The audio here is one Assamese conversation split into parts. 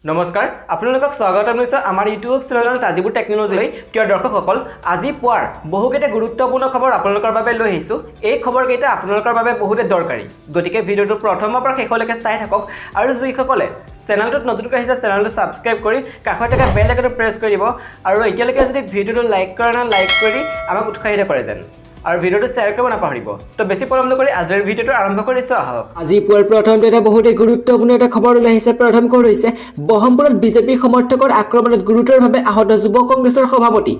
নমস্কাৰ আপোনালোকক স্বাগতম জনাইছো আমাৰ ইউটিউব চেনেলৰ তাজিবুৰ টেকনলজিলৈ প্ৰিয় দৰ্শকসকল আজি পুৱাৰ বহুকেইটা গুৰুত্বপূৰ্ণ খবৰ আপোনালোকৰ বাবে লৈ আহিছো এই খবৰকেইটা আপোনালোকৰ বাবে বহুতে দৰকাৰী গতিকে ভিডিঅটো প্ৰথমৰ পৰা শেষলৈকে চাই থাকক আৰু যিসকলে চেনেলটোত নতুনকৈ আহিছে চেনেলটো সাবস্ক্ৰাইব কৰি কাষতে থকা বেল আইকনটো প্ৰেছ কৰি দিব আৰু এতিয়ালৈকে যদি ভিডিঅটো লাইক কৰা না লাইক কৰি আমাক উৎসাহিত কৰে যেন আৰু ভিডিঅটো শেয়াৰ কৰিব নাপাহৰিব তো বেছি পলম নকৰি আজিৰ ভিডিঅটো আৰম্ভ কৰিছো আহক আজি পুৱাৰ প্ৰথমতে এটা বহুতে গুৰুত্বপূৰ্ণ এটা খবৰ ওলাই আহিছে প্ৰথম খবৰ হৈছে বহমপুৰত বিজেপি সমৰ্থকৰ আক্ৰমণত গুৰুতৰভাৱে আহত যুৱ কংগ্ৰেছৰ সভাপতি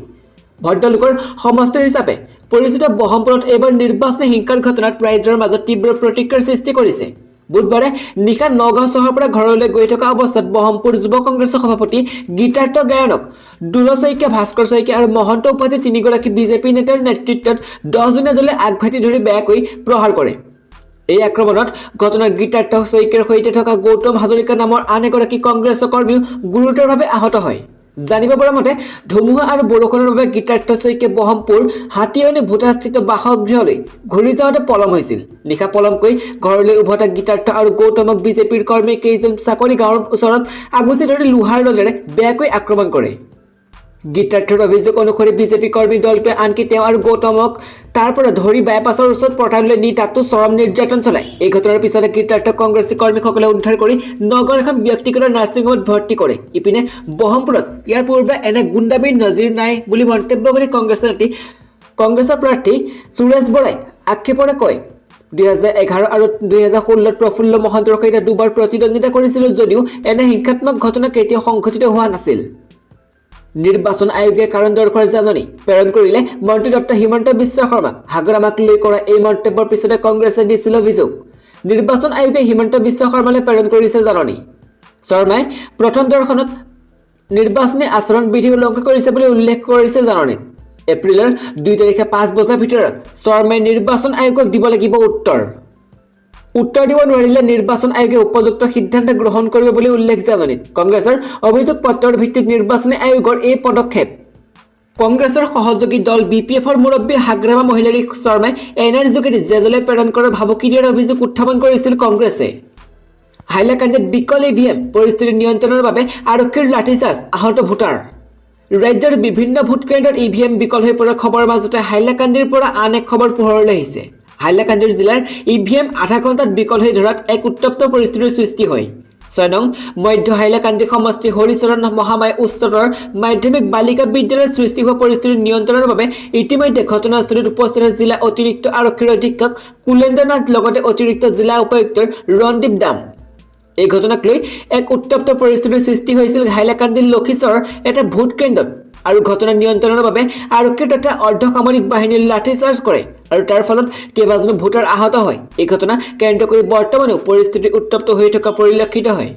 ভদ্ৰলোকৰ সমষ্টি হিচাপে পৰিচিত বহমপুৰত এবাৰ নিৰ্বাচনী হিংসাৰ ঘটনাত ৰাইজৰ মাজত তীব্ৰ প্ৰতিক্ৰিয়াৰ সৃষ্টি কৰিছে বুধবাৰে নিশা নগাঁও চহৰৰ পৰা ঘৰলৈ গৈ থকা অৱস্থাত বহমপুৰ যুৱ কংগ্ৰেছৰ সভাপতি গীতাৰ্থ গায়নক দুল শইকীয়া ভাস্কৰ শইকীয়া আৰু মহন্ত উপাধ্যায় তিনিগৰাকী বিজেপি নেতাৰ নেতৃত্বত 10জনীয়া দলে আগভাতি ধৰি বেয়াকৈ প্ৰহাৰ কৰে এই আক্ৰমণত ঘটনাৰ গীতাৰ্থ শইকীয়াৰ সৈতে থকা গৌতম হাজৰিকা নামৰ আন এগৰাকী কংগ্ৰেছ কৰ্মীও গুৰুতৰভাৱে আহত হয় জানিব পৰা মতে ধুমুহা আৰু বৰষুণৰ বাবে গীতাৰ্থ শইকীয়া বহমপুৰ হাতীয়নি ভূটাস্থিত বাসগৃহলৈ ঘূৰি যাওঁতে পলম হৈছিল নিশা পলমকৈ ঘৰলৈ উভতা গীতাৰ্থ আৰু গৌতমক বিজেপিৰ কৰ্মী কেইজন চাকৰি গাঁৱৰ ওচৰত আগুচি ধৰি লোহাৰ দলেৰে বেয়াকৈ আক্ৰমণ কৰে গীতাৰ্থৰ অভিযোগ অনুসৰি বিজেপি কৰ্মী দলটোৱে আনকি তেওঁ আৰু গৌতমক তাৰ পৰা ধৰি বাইপাছৰ ওচৰত পঠাইলৈ নি তাতো চৰম নিৰ্যাতন চলায় এই ঘটনাৰ পিছতে গীতাৰ্থ কংগ্ৰেছী কৰ্মীসকলে উদ্ধাৰ কৰি নগৰ এখন ব্যক্তিগত নাৰ্ছিং হোমত ভৰ্তি কৰে ইপিনে বহমপুৰত ইয়াৰ পূৰ্বে এনে গুণ্ডামীৰ নজিৰ নাই বুলি মন্তব্য কৰি কংগ্ৰেছৰ প্ৰাৰ্থী সুৰেশ বৰাই আক্ষেপৰে কয় 2011 আৰু 2016 প্ৰফুল্ল মহন্তৰ সৈতে দুবাৰ প্ৰতিদ্বন্দ্বিতা কৰিছিল যদিও এনে হিংসাত্মক ঘটনা কেতিয়াও সংঘটিত হোৱা নাছিল নিৰ্বাচন আয়োগে কাৰণ দৰ্শাৰ জাননী প্ৰেৰণ কৰিলে মন্ত্ৰী ডক্টৰ হিমন্ত বিশ্ব শৰ্মাক হাগ্ৰামাক লৈ কৰা এই মন্তব্যৰ পিছতে কংগ্ৰেছে দিছিল অভিযোগ নিৰ্বাচন আয়োগে হিমন্ত বিশ্ব শৰ্মালৈ প্ৰেৰণ কৰিছে জাননী শৰ্মাই প্ৰথম দৰ্শনত নিৰ্বাচনী আচৰণ বিধি উলংঘন কৰিছে বুলি উল্লেখ কৰিছে জাননীত এপ্ৰিলৰ 2 তাৰিখে 5 বজাৰ ভিতৰত শৰ্মাই নিৰ্বাচন আয়োগক দিব লাগিব উত্তৰ দিব নোৱাৰিলে নিৰ্বাচন আয়োগে উপযুক্ত সিদ্ধান্ত গ্ৰহণ কৰিব বুলি উল্লেখ জাননীত কংগ্ৰেছৰ অভিযোগ পত্ৰৰ ভিত্তিত নিৰ্বাচনী আয়োগৰ এই পদক্ষেপ কংগ্ৰেছৰ সহযোগী দল বিপিএফৰ মুৰব্বী হাগ্ৰামা মহিলাৰী শৰ্মাই এনআৰ যোগেদি জেললৈ প্ৰেৰণ কৰাৰ ভাবুকি দিয়াৰ অভিযোগ উত্থাপন কৰিছিল কংগ্ৰেছে হাইলাকান্দিত বিকল ইভিএম পৰিস্থিতি নিয়ন্ত্ৰণৰ বাবে আৰক্ষীৰ লাঠিচাৰ্জ আহত ভোটাৰ ৰাজ্যৰ বিভিন্ন ভোট কেন্দ্ৰত ইভিএম বিকল হৈ পৰা খবৰ মাজতে হাইলাকান্দিৰ পৰা আন এক খবৰ পোহৰলৈ আহিছে হাইলাকান্দিৰ জিলাৰ ইভিএম আধা ঘণ্টাত বিকল হৈ ধৰাত এক উত্তপ্ত পৰিস্থিতিৰ সৃষ্টি হয় 6 নং মধ্য হাইলাকান্দি সমষ্টি হৰিচৰণ মহামায় উচ্চতৰ মাধ্যমিক বালিকা বিদ্যালয়ৰ সৃষ্টি হোৱা পৰিস্থিতি নিয়ন্ত্ৰণৰ বাবে ইতিমধ্যে ঘটনাস্থলীত উপস্থিত জিলা অতিৰিক্ত আৰক্ষীৰ অধীক্ষক কুলেন্দ্ৰনাথ লগতে অতিৰিক্ত জিলা উপায়ুক্ত ৰণদীপ দাম এই ঘটনাক লৈ এক উত্তপ্ত পৰিস্থিতিৰ সৃষ্টি হৈছিল হাইলাকান্দিৰ লক্ষীচৰৰ এটা ভোট কেন্দ্ৰত আৰু ঘটনা নিয়ন্ত্ৰণৰ বাবে আৰক্ষী তথা অৰ্ধসামৰিক বাহিনীৰ লাঠিচাৰ্জ কৰে আৰু তাৰ ফলত কেইবাজনো ভোটাৰ আহত হয় এই ঘটনা কেন্দ্ৰ কৰি বৰ্তমানেও পৰিস্থিতি উত্তপ্ত হৈ থকা পৰিলক্ষিত হয়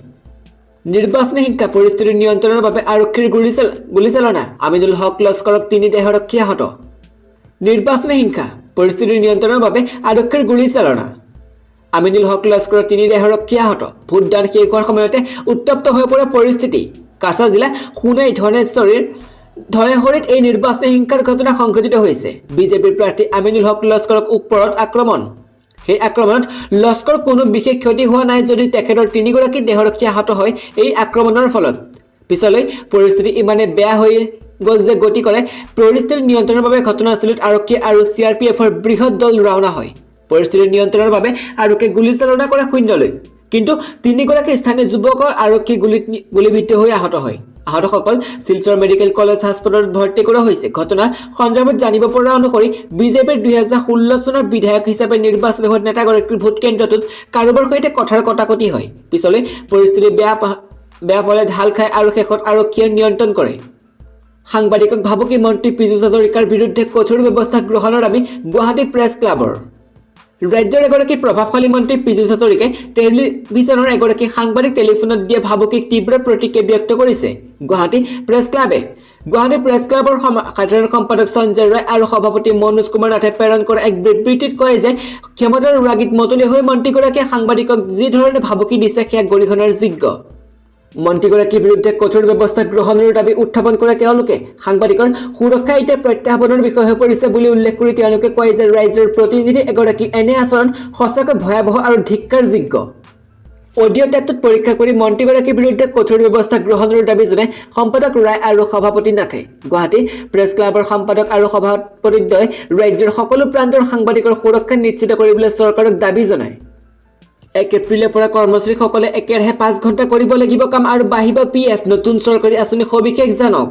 নিৰ্বাচনী হিংসা পৰিস্থিতি নিয়ন্ত্ৰণৰ বাবে আৰক্ষীৰ গুলীচালনা আমিনুল হক লস্কৰক 3 দেহৰক্ষী আহত নিৰ্বাচনী হিংসা পৰিস্থিতি নিয়ন্ত্ৰণৰ বাবে আৰক্ষীৰ গুলীচালনা আমিনুল হক লস্কৰৰ 3 দেহৰক্ষী আহত ভোটদান শেষ হোৱাৰ সময়তে উত্তপ্ত হৈ পৰা পৰিস্থিতি কাছা জিলা সোণাই ধনেহৰিত এই নিৰ্বাচনী হিংসাৰ ঘটনা সংঘটিত হৈছে বিজেপিৰ প্ৰাৰ্থী আমিনুল হক লস্কৰক ওপৰত আক্ৰমণ সেই আক্ৰমণত লস্কৰ কোনো বিশেষ ক্ষতি হোৱা নাই যদি তেখেতৰ 3গৰাকী দেহৰক্ষী আহত হয় এই আক্ৰমণৰ ফলত পিছলৈ পৰিস্থিতি ইমানে বেয়া হৈ গ'ল যে গতি কৰে পৰিস্থিতি নিয়ন্ত্ৰণৰ বাবে ঘটনাস্থলীত আৰক্ষী আৰু চিআৰপিএফৰ বৃহৎ দল ৰাওনা হয় পৰিস্থিতি নিয়ন্ত্ৰণৰ বাবে আৰক্ষী গুলীচালনা কৰে শূন্যলৈ কিন্তু 3গৰাকী স্থানীয় যুৱকৰ আৰক্ষী গুলীবিদ্ধ হৈ আহত হয় আহতসকল শিলচৰ মেডিকেল কলেজ হাস্পতালত ভৰ্তি কৰা হৈছে ঘটনা সন্দৰ্ভত জানিব পৰা অনুসৰি বিজেপিৰ 2016 চনৰ বিধায়ক হিচাপে নিৰ্বাচিত হোৱা নেতাগৰাকীৰ ভোট কেন্দ্ৰটোত কাৰোবাৰ সৈতে কথাৰ কটাকটি হয় পিছলৈ পৰিস্থিতি বেয়া ফলে ঢাল খায় আৰু শেষত আৰক্ষীয়ে নিয়ন্ত্ৰণ কৰে সাংবাদিকক ভাবুকি মন্ত্ৰী পীযুষ হাজৰিকাৰ বিৰুদ্ধে কঠোৰ ব্যৱস্থা গ্ৰহণৰ দাবী গুৱাহাটী প্ৰেছ ক্লাবৰ ৰাজ্যৰ এগৰাকী প্ৰভাৱশালী মন্ত্ৰী পীযুষ হাজৰিকাই টেলিভিছনৰ এগৰাকী সাংবাদিক টেলিফোনত দিয়া ভাবুকিক তীব্ৰ প্ৰতিক্ৰিয়া ব্যক্ত কৰিছে গুৱাহাটী প্ৰেছ ক্লাবৰ সাধাৰণ সম্পাদক সঞ্জয় ৰায় আৰু সভাপতি মনোজ কুমাৰ নাথে প্ৰেৰণ কৰা এক বিবৃতিত কয় যে ক্ষমতাৰ ৰাগিত মতলীয়া হৈ মন্ত্ৰীগৰাকীয়ে সাংবাদিকক যি ধৰণে ভাবুকি দিছে সেয়া গৰিহণাৰ যোগ্য মন্ত্ৰীগৰাকীৰ বিৰুদ্ধে কঠোৰ ব্যৱস্থা গ্ৰহণৰ দাবী উত্থাপন কৰে তেওঁলোকে সাংবাদিকৰ সুৰক্ষা এতিয়া প্ৰত্যাহ্বানৰ বিষয় হৈ পৰিছে বুলি উল্লেখ কৰি তেওঁলোকে কয় যে ৰাজ্যৰ প্ৰতিনিধি এগৰাকী এনে আচৰণ সঁচাকৈ ভয়াৱহ আৰু ধিক্কাৰযোগ্য অডিঅ' টেপটোত পৰীক্ষা কৰি মন্ত্ৰীগৰাকীৰ বিৰুদ্ধে কঠোৰ ব্যৱস্থা গ্ৰহণৰ দাবী জনাই সম্পাদক ৰায় আৰু সভাপতি নাথে গুৱাহাটী প্ৰেছ ক্লাবৰ সম্পাদক আৰু সভাপতিদ্বয় ৰাজ্যৰ সকলো প্ৰান্তৰ সাংবাদিকৰ সুৰক্ষা নিশ্চিত কৰিবলৈ চৰকাৰক দাবী জনায় 1 এপ্ৰিলৰ পৰা কৰ্মচাৰীসকলে একেৰাহে 5 ঘণ্টা কৰিব লাগিব কাম আৰু বাঢ়িব পিএফ নতুন চৰকাৰী আঁচনি সবিশেষ জানক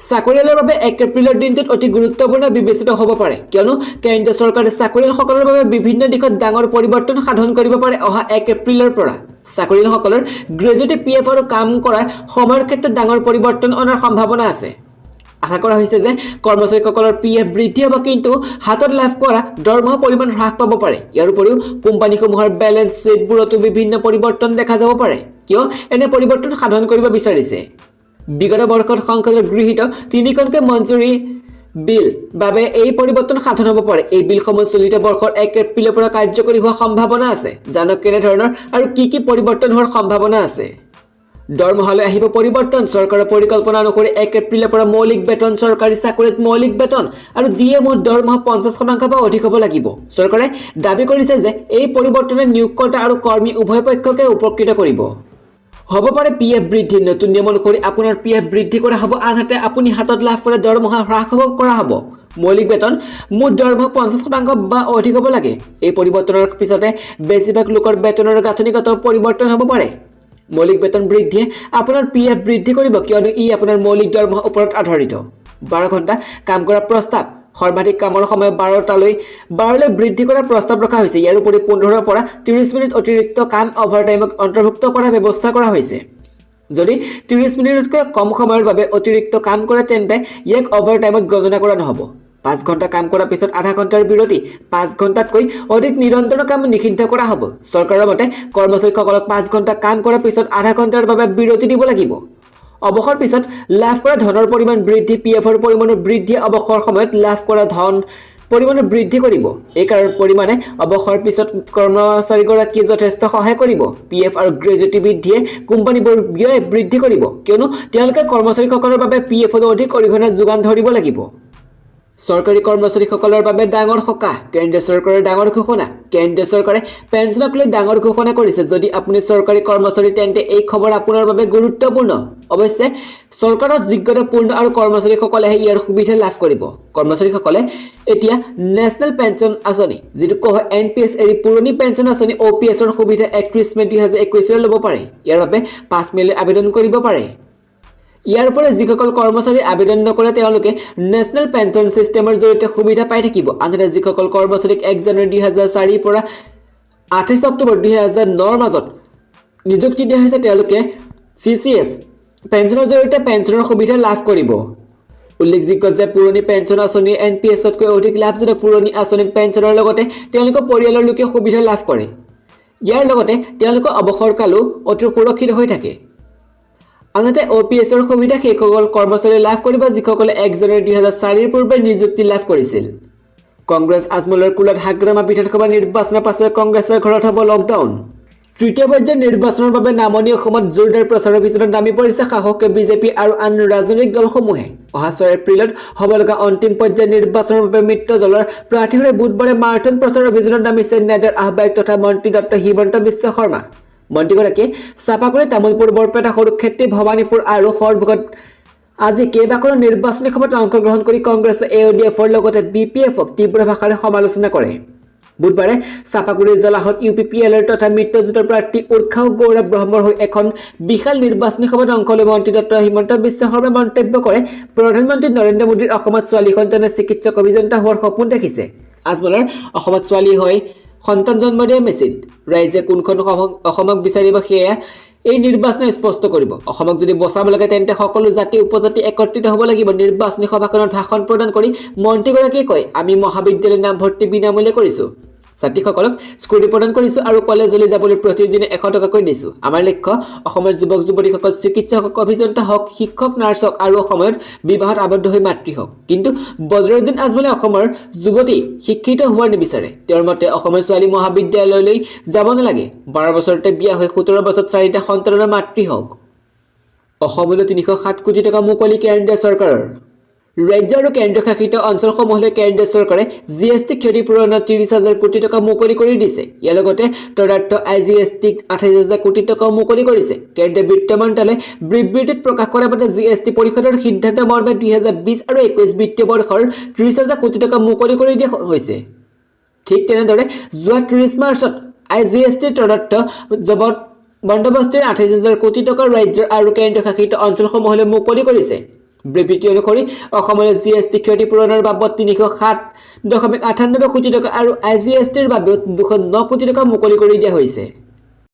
চাকৰিয়ালৰ বাবে 1 এপ্ৰিলৰ দিনটোত অতি গুৰুত্বপূৰ্ণ বিবেচিত হ'ব পাৰে কিয়নো কেন্দ্ৰীয় চৰকাৰে চাকৰিয়ালসকলৰ বাবে বিভিন্ন দিশত ডাঙৰ পৰিৱৰ্তন সাধন কৰিব পাৰে অহা 1 এপ্ৰিলৰ পৰা চাকৰিয়ালসকলৰ গ্ৰেজুৱেটি পিএফ আৰু কাম কৰাৰ সময়ৰ ক্ষেত্ৰত ডাঙৰ পৰিৱৰ্তন অনাৰ সম্ভাৱনা আছে আশা কৰা হৈছে যে কৰ্মচাৰীসকলৰ পিএফ বৃদ্ধি হ'ব কিন্তু হাতত লাভ কৰা দৰমহা পৰিমাণ হ্ৰাস পাব পাৰে ইয়াৰ উপৰিও কোম্পানীসমূহৰ বেলেন্স শ্বীটবোৰতো বিভিন্ন পৰিৱৰ্তন দেখা যাব পাৰে কিয় এনে পৰিৱৰ্তন সাধন কৰিব বিচাৰিছে বিগত বৰ্ষত সংসদত গৃহীত 3খনকৈ মঞ্জুৰী বিল বাবে এই পৰিৱৰ্তন সাধন হ'ব পাৰে এই বিলসমূহ চলিত বৰ্ষৰ 1 এপ্ৰিলৰ পৰা কাৰ্যকৰী হোৱাৰ সম্ভাৱনা আছে জানক কেনে ধৰণৰ আৰু কি পৰিৱৰ্তন হোৱাৰ সম্ভাৱনা আছে দৰমহালৈ আহিব পৰিৱৰ্তন চৰকাৰৰ পৰিকল্পনা অনুসৰি 1 এপ্ৰিলৰ পৰা মৌলিক বেতন চৰকাৰী চাকৰিত মৌলিক বেতন আৰু ডিএমও দৰমহা 50% বা অধিক হ'ব লাগিব চৰকাৰে দাবী কৰিছে যে এই পৰিৱৰ্তনে নিয়োগকৰ্তা আৰু কৰ্মী উভয় পক্ষকে উপকৃত কৰিব হ'ব পাৰে পিএফ বৃদ্ধি নতুন নিয়ম অনুসৰি আপোনাৰ পিএফ বৃদ্ধি কৰা হ'ব আনহাতে আপুনি হাতত লাভ কৰা দৰমহা হ্ৰাস কৰা হ'ব মৌলিক বেতন মুঠ দৰমহা 50% বা অধিক হ'ব লাগে এই পৰিৱৰ্তনৰ পিছতে বেছিভাগ লোকৰ বেতনৰ গাঁথনিগত পৰিৱৰ্তন হ'ব পাৰে মৌলিক বেতন বৃদ্ধিয়ে আপোনাৰ পিএফ বৃদ্ধি কৰিব কিয়নো ই আপোনাৰ মৌলিক দৰমহাৰ ওপৰত আধাৰিত 12 ঘণ্টা কাম কৰাৰ প্ৰস্তাৱ সৰ্বাধিক কামৰ সময় 12টালৈ বৃদ্ধি কৰাৰ প্ৰস্তাৱ ৰখা হৈছে ইয়াৰ উপৰি 15ৰ পৰা 30 মিনিট অতিৰিক্ত কাম অভাৰটাইমক অন্তৰ্ভুক্ত কৰাৰ ব্যৱস্থা কৰা হৈছে যদি 30 মিনিটতকৈ কম সময়ৰ বাবে অতিৰিক্ত কাম কৰে তেন্তে ইয়াক অভাৰটাইমত গণনা কৰা নহ'ব 5 ঘণ্টা কাম কৰাৰ পিছত আধা ঘণ্টাৰ বিৰতি 5 ঘণ্টাতকৈ অধিক নিৰন্তৰ কাম নিষিদ্ধ কৰা হ'ব চৰকাৰৰ মতে কৰ্মচাৰীসকলক 5 ঘণ্টা কাম কৰাৰ পিছত আধা ঘণ্টাৰ বাবে বিৰতি দিব লাগিব অৱসৰ পিছত লাভ কৰা ধনৰ পৰিমাণ বৃদ্ধি পিএফৰ পৰিমাণ বৃদ্ধি অৱসৰ সময়ত লাভ কৰা ধন পৰিমাণ বৃদ্ধি কৰিব এই কাৰণ পৰিমাণে অৱসৰ পিছত কৰ্মচাৰীগৰাকী যথেষ্ট সহায় কৰিব পিএফ আৰু গ্ৰেজুৱেটি বৃদ্ধিয়ে কোম্পানীবোৰ ব্যয় বৃদ্ধি কৰিব কিয়নো তেওঁলোকে কৰ্মচাৰীসকলৰ বাবে পিএফৰ অধিক অৰিহণা যোগান ধৰিব লাগিব চৰকাৰী কৰ্মচাৰীসকলৰ বাবে ডাঙৰ সকাহ কেন্দ্ৰীয় চৰকাৰৰ ডাঙৰ ঘোষণা কেন্দ্ৰীয় চৰকাৰে পেঞ্চনক লৈ ডাঙৰ ঘোষণা কৰিছে যদি আপুনি চৰকাৰী কৰ্মচাৰী তেন্তে এই খবৰ আপোনাৰ বাবে গুৰুত্বপূৰ্ণ অৱশ্যে চৰকাৰৰ যোগ্যতাপূৰ্ণ আৰু কৰ্মচাৰীসকলেহে ইয়াৰ সুবিধা লাভ কৰিব কৰ্মচাৰীসকলে এতিয়া নেশ্যনেল পেঞ্চন আঁচনি যিটো কোৱা হয় এনপিএছ এৰি পুৰণি পেঞ্চন আঁচনি অপিএছৰ সুবিধা 31 মে 2021 ল'ব পাৰে ইয়াৰ বাবে 5 মেলৈ আবেদন কৰিব পাৰে ইয়াৰ উপৰি যিসকল কৰ্মচাৰী আবেদন নকৰে তেওঁলোকে নেশ্যনেল পেঞ্চন সিস্টেমৰ জৰিয়তে সুবিধা পাই থাকিব আনহাতে যিসকল কৰ্মচাৰীক 1 জানুৱাৰী 2004 পৰা 28 অক্টোবৰ 2009 মাজত নিযুক্তি দিয়া হৈছে তেওঁলোকে সিসিএস পেঞ্চনৰ জৰিয়তে পেঞ্চনৰ সুবিধা লাভ কৰিব উল্লেখযোগ্য যে পুৰণি পেঞ্চন আঁচনি এনপিএছতকৈ অধিক লাভজনক পুৰণি আঁচনিত পেঞ্চনৰ লগতে তেওঁলোকৰ পৰিয়ালৰ লোকে সুবিধা লাভ কৰে ইয়াৰ লগতে তেওঁলোকৰ অৱসৰ কালো অতি সুৰক্ষিত হৈ থাকে আনহাতে অপিএছৰ সুবিধা সেইসকল কৰ্মচাৰী লাভ কৰিব যিসকলে 1 জানুৱাৰী 2004 পূৰ্বে নিযুক্তি লাভ কৰিছিল কংগ্ৰেছ আজমলৰ কুলত হাগ্ৰামা বিধানসভা নিৰ্বাচনৰ পাছত কংগ্ৰেছৰ ঘৰত হ'ব লকডাউন তৃতীয় পৰ্যায়ৰ নিৰ্বাচনৰ বাবে নামনি অসমত জোৰদাৰ প্ৰচাৰ অভিযানত নামি পৰিছে শাসক বিজেপি আৰু আন ৰাজনৈতিক দলসমূহে অহা 6 এপ্ৰিলত হ'ব লগা অন্তিম পৰ্যায়ৰ নিৰ্বাচনৰ বাবে মিত্ৰ দলৰ প্ৰাৰ্থীসকলে বুধবাৰে মাৰাথন প্ৰচাৰ অভিযানত নামিছে নেডাৰ আহ্বায়ক তথা মন্ত্ৰী ডক্টৰ হিমন্ত বিশ্ব শৰ্মা মন্ত্ৰীগৰাকীয়ে চাপাগুৰি তামুলপুৰ বৰপেটা সৰুক্ষেত্ৰী ভৱানীপুৰ আৰু সৰভোগত আজি কেইবাখনো নিৰ্বাচনী সভাত অংশগ্ৰহণ কৰি কংগ্ৰেছে এওডিএফৰ লগতে বিপিএফক তীব্ৰ ভাষাৰে সমালোচনা কৰে বুধবাৰে চাপাগুৰিৰ জলাহত ইউপিপিএলৰ তথা মিত্ৰজোঁটৰ প্ৰাৰ্থী উৰ্খাও গৌৰৱ ব্ৰহ্মৰ হৈ এখন বিশাল নিৰ্বাচনী সভাত অংশ লৈ মন্ত্ৰী ডক্টৰ হিমন্ত বিশ্ব শৰ্মাই মন্তব্য কৰে প্ৰধানমন্ত্ৰী নৰেন্দ্ৰ মোদীৰ অসমত ছোৱালী সন্তানে চিকিৎসক অভিযন্তা হোৱাৰ সপোন দেখিছে আজমলৰ অসমত ছোৱালী হৈ সন্তান জন্ম দিয়া মেচিন ৰাইজে কোনখন অসমক বিচাৰিব সেয়া এই নিৰ্বাচনে স্পষ্ট কৰিব অসমক যদি বচাব লাগে তেন্তে সকলো জাতি উপজাতি একত্ৰিত হ'ব লাগিব নিৰ্বাচনী সভাখনত ভাষণ প্ৰদান কৰি মন্ত্ৰীগৰাকীয়ে কয় আমি মহাবিদ্যালয় নামভৰ্তি বিনামূলীয়া কৰিছো ছাত্ৰীসকলক স্কুটি প্ৰদান কৰিছো আৰু কলেজলৈ যাবলৈ প্ৰতিদিনে 100 টকাকৈ দিছো আমাৰ লক্ষ্য অসমৰ যুৱক যুৱতীসকল চিকিৎসক অভিযন্তা হওক শিক্ষক নাৰ্ছ হওক আৰু সময়ত বিবাহত আবদ্ধ হৈ মাতৃ হওক কিন্তু বদৰুদ্দিন আজমলে অসমৰ যুৱতী শিক্ষিত হোৱাৰ নিবিচাৰে তেওঁৰ মতে অসমৰ ছোৱালী মহাবিদ্যালয়লৈ যাব নালাগে 12 বছৰতে বিয়া হৈ 17 বছৰত 4টা সন্তানৰ মাতৃ হওক অসমলৈ 307 কোটি টকা মুকলি কেন্দ্ৰীয় চৰকাৰৰ ৰাজ্য আৰু কেন্দ্ৰীয়শাসিত অঞ্চলসমূহলৈ কেন্দ্ৰীয় চৰকাৰে জিএছটি ক্ষতিপূৰণৰ 30,000 কোটি টকা মুকলি কৰি দিছে। ইয়াৰ লগতে তদাৰ্থ IGST 28,000 কোটি টকাও মুকলি কৰিছে। কেন্দ্ৰীয় বিত্ত মন্ত্ৰালয়ে বিবৃতিত প্ৰকাশ কৰা মতে জিএছটি পৰিষদৰ সিদ্ধান্ত মৰ্মে 2020 আৰু 21 বিত্তীয় বৰ্ষৰ 30,000 কোটি টকা মুকলি কৰি দিয়া হৈছে। ঠিক তেনেদৰে যোৱা 30 মাৰ্চত IGST তদাৰ্থ বন্দোবস্তিৰ 28,000 কোটি টকা ৰাজ্য আৰু কেন্দ্ৰীয়শাসিত অঞ্চলসমূহলৈ মুকলি কৰিছে। বিবৃতি অনুসৰি অসমলৈ জিএছটি ক্ষতিপূৰণৰ বাবদ 307.98 কোটি টকা আৰু IGSTৰ বাবেও 209 কোটি টকা মুকলি কৰি দিয়া হৈছে।